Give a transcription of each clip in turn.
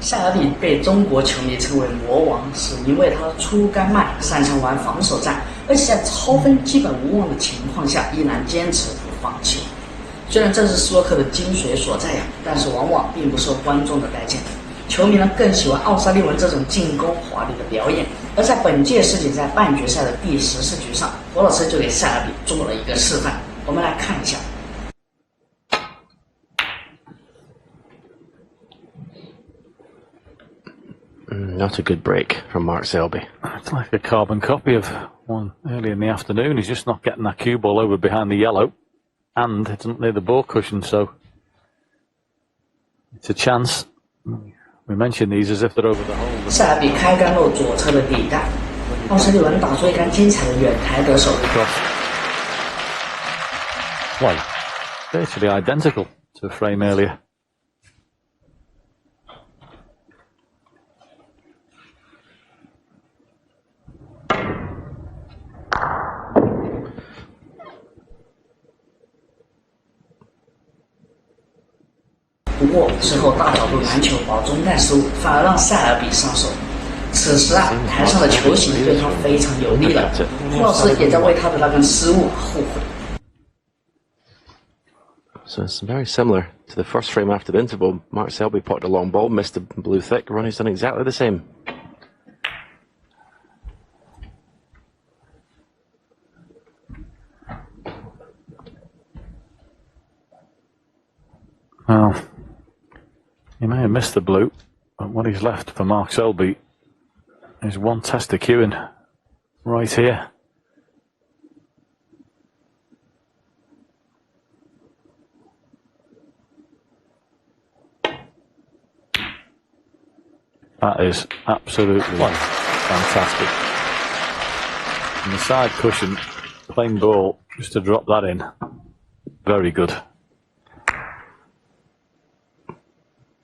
塞尔比被中国球迷称为魔王，是因为他粗干慢，擅长玩防守战，而且在超分基本无望的情况下，依然坚持不放弃。虽然这是斯诺克的精髓所在呀，但是往往并不受观众的待见。球迷呢更喜欢奥沙利文这种进攻华丽的表演。而在本届世锦赛半决赛的第14局上，博老师就给塞尔比做了一个示范，我们来看一下。Not a good break from Mark Selby. It's like a carbon copy of one early in the afternoon. He's just not getting that cue ball over behind the yellow, and it doesn't near the ball cushion, so it's a chance. We mention these as if they're over the hole. 塞尔比开杆后左侧的底袋，奥沙利文打出一杆精彩的远台得手。Well, virtually identical to the frame earlier. 不过之后大角度篮球保中带失误，反而让塞尔比上手。此时啊，台上的球形对他非常有利了。胡老师也在为他的那根失误后悔。So it's very similar to the first frame after the interval. Mark Selby potted a long ball, missed the blue thick. Ronnie's done exactly the same. Well, he may have missed the blue, but what he's left for Mark Selby is one test of cueing right here. That is absolutely fantastic. And the side cushion, plain ball, just to drop that in. Very good.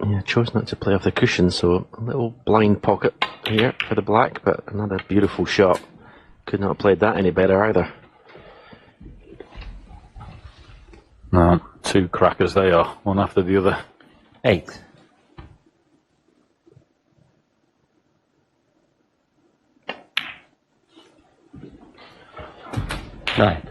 Yeah, chose not to play off the cushion, so a little blind pocket here for the black, but another beautiful shot. Could not have played that any better either. No, two crackers they are, one after the other. 8. 9.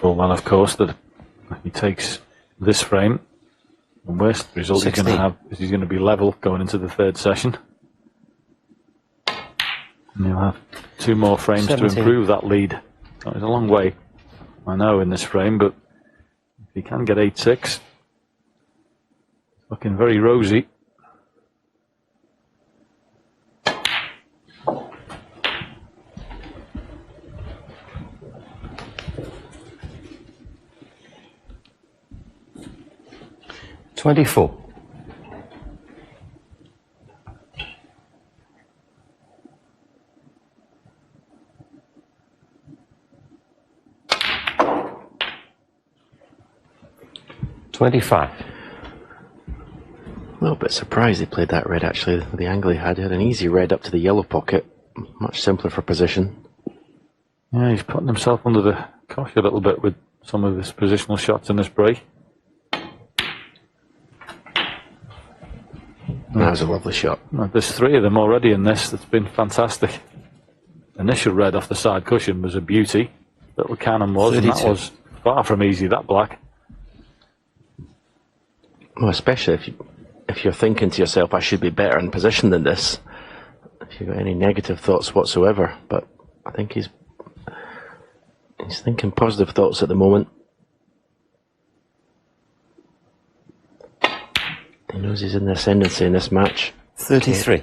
Well, of course, that he takes this frame. The worst result 16. he's going to have is he's going to be level going into the third session. And he'll have 2 more frames 17. to improve that lead. That is a long way, I know, in this frame, but if he can get 8-6, looking very rosy. $24. 25. A little bit surprised he played that red actually, the angle he had. He had an easy red up to the yellow pocket, much simpler for position. Yeah, he's putting himself under the cosh a little bit with some of his positional shots in this break. That was a lovely shot. There's 3 of them already in this. That's been fantastic. Initial red off the side cushion was a beauty. Little cannon was, 32. and that was far from easy, that black. Well, especially if you're thinking to yourself, I should be better in position than this. If you've got any negative thoughts whatsoever. But I think he's thinking positive thoughts at the moment. He knows he's in the ascendancy in this match. 33.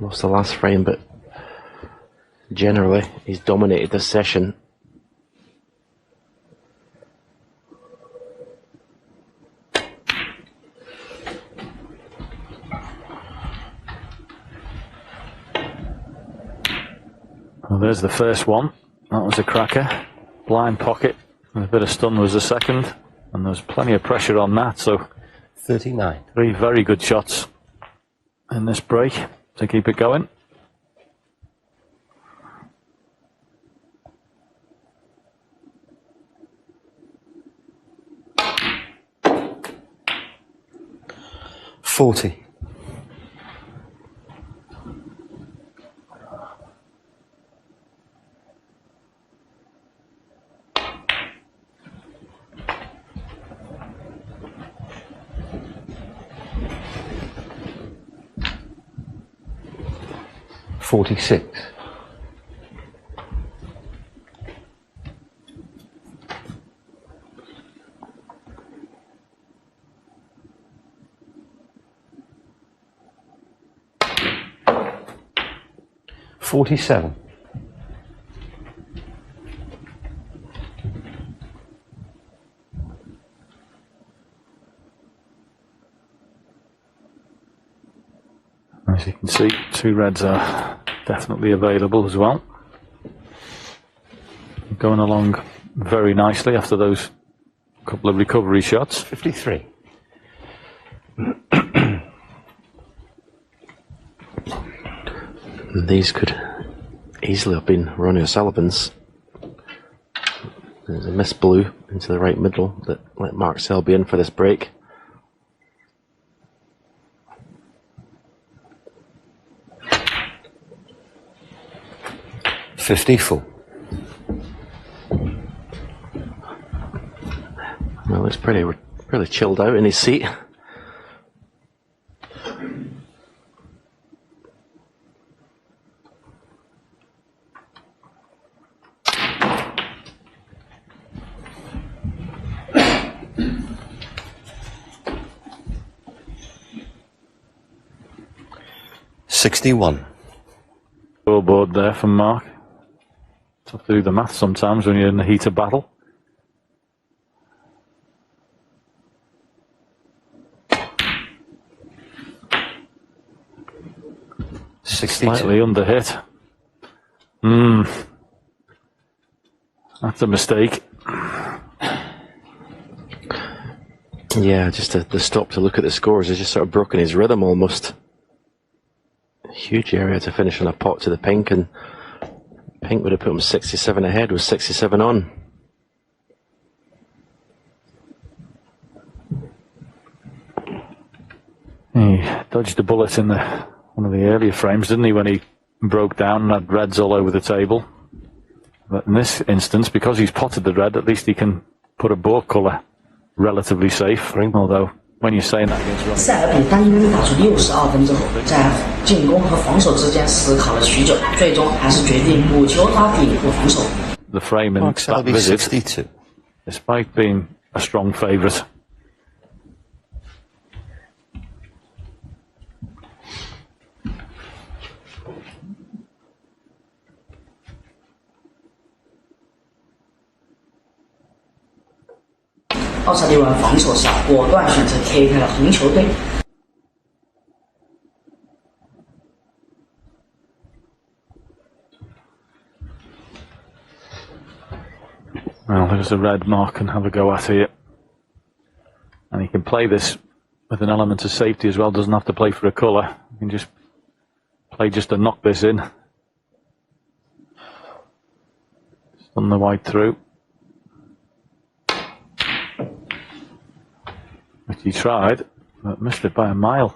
Lost the last frame, but generally he's dominated this session. Well, there's the first one. That was a cracker. Blind pocket. And a bit of stun was the second. And there's plenty of pressure on that, so 39. 3 very good shots in this break to keep it going. 40. $46. $47. As you can see, 2 reds are definitely available as well. Going along very nicely after those couple of recovery shots. 53. These could easily have been Ronnie O'Sullivan's. There's a miss blue into the right middle that let Mark Selby in for this break. $54. Well, it's pretty chilled out in his seat. $61. Scoreboard there from Mark. Tough to do the math sometimes when you're in the heat of battle. Slightly under hit. That's a mistake. Yeah, just the stop to look at the scores has just sort of broken his rhythm almost. Huge area to finish on a pot to the pink, and pink would have put him 67 ahead with 67 on. He dodged a bullet in one of the earlier frames, didn't he, when he broke down and had reds all over the table. But in this instance, because he's potted the red, at least he can put a board colour relatively safe, although when you're saying that against Ronnie. 塞尔比当英打出62分之后，在进攻和防守之间思考了许久，最终还是决定补球打底部防守。 The frame in Mark that Selby, visit, 62. despite being a strong favourite. 奥沙利文防守下，果断选择贴开了红球堆。 Well, there's a red Mark can have a go at here. And he can play this with an element of safety as well, doesn't have to play for a colour. He can just play just to knock this in. Stun the white through. Which he tried, but missed it by a mile.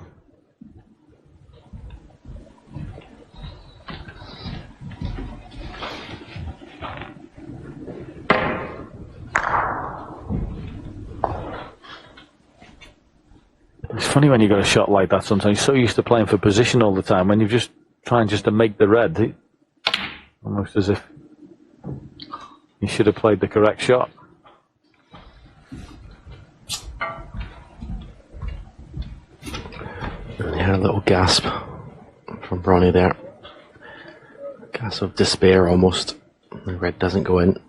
It's funny when you got a shot like that sometimes. You're so used to playing for position all the time, when you're just trying just to make the red, almost as if you should have played the correct shot. Yeah, a little gasp from Ronnie there. Gasp of despair almost. The red doesn't go in.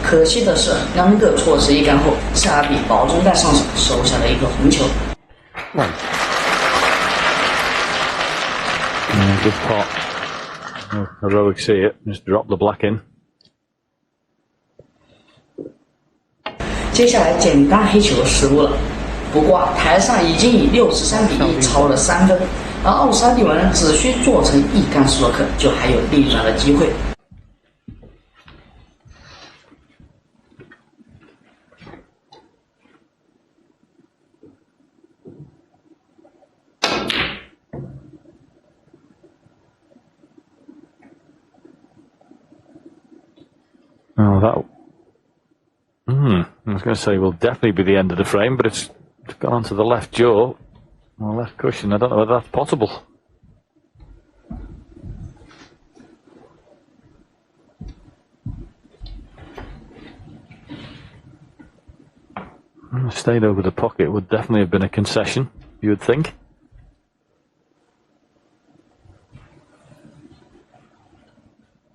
可惜的是，两个错失一杆后，塞尔比保中带上手，收下了一个红球。Good pot. No heroics here. Just drop the black in. 接下来简单黑球失误了，不过台上已经以63比1超了3分，而奥沙利文只需做成一杆斯托克，就还有逆转的机会。that. I was going to say will definitely be the end of the frame, but it's gone onto the left jaw, or left cushion. I don't know whether that's possible. Stayed over the pocket would definitely have been a concession, you would think.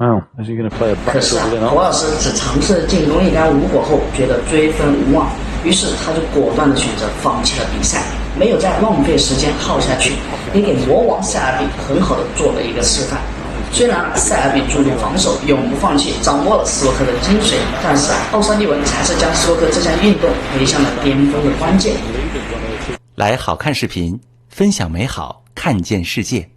Oh, is he going to play a 可 back 是 double in 侯 on? 老师只尝试进攻一杆无果后，觉得追分无望，于是他就果断的选择放弃了比赛，没有再浪费时间耗下去，也给魔王塞尔比很好的做了一个示范。虽然塞尔比注重防守，永不放弃，掌握了斯诺克的精髓，但是奥沙利文才是将斯诺克这项运动推向了巅峰的关键。来好看视频，分享美好，看见世界。